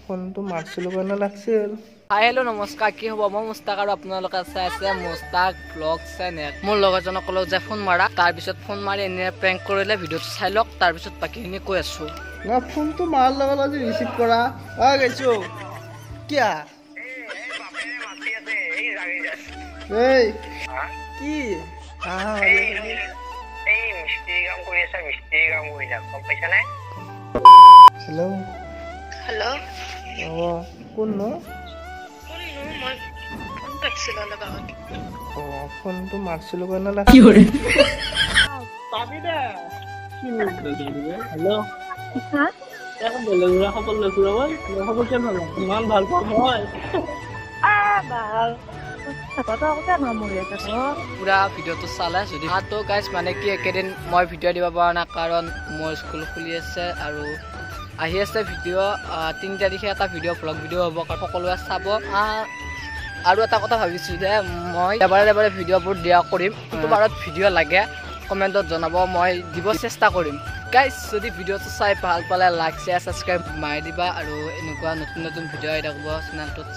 ফোনটো মাৰছিলো কাৰণে লাগছিল। হাই হেল্ল' নমস্কাৰ, কি হ'ব? মই মুস্তাক আৰু আপোনালোকে চাই আছে মুস্তাক ব্লগ চেনেল। মোৰ লগৰজনক ক'লো যে ফোন মাৰা, তাৰপিছত ফোন মাৰি এনে প্ৰেংক কৰিলে। ভিডিঅ'টো চাই লওক, তাৰপিছত বাকীখিনি কৈ আছো। না ফোনটো মাৰ লগে লগে ৰিচিভ কৰা। গৈছো কিয়া এই কি হেল্ল' হেল্ল' কোন নো? মই ফোন পাইছিলো অলপ আগত। ফোনটো মাৰছিলো কাৰণে লাগছিল। হেল্ল' বেলেগ খবৰ লৈছো খবৰ কেনে ইমান ভাল পাওঁ মই। পুৰা ভিডিঅ'টো চালে যদি গাইজ মানে কি একেদিন মই ভিডিঅ' দিব পৰা নাই, কাৰণ মোৰ স্কুল খুলি আছে আৰু আহি আছে ভিডিঅ'। 3 তাৰিখে এটা ভ্লগ ভিডিঅ' হ'ব, কাৰণ সকলোৱে চাব। আৰু এটা কথা ভাবিছোঁ যে মই এবাৰে ভিডিঅ'বোৰ দিয়া কৰিম। কোনটো বাৰত ভিডিঅ' লাগে কমেণ্টত জনাব, মই দিব চেষ্টা কৰিম। গাইজ যদি ভিডিঅ'টো চাই ভাল পালে লাইক শ্বেয়াৰ ছাবস্ক্ৰাইব মাৰি দিবা, আৰু এনেকুৱা নতুন ভিডিঅ' আহি থাকিব চেনেলটোত।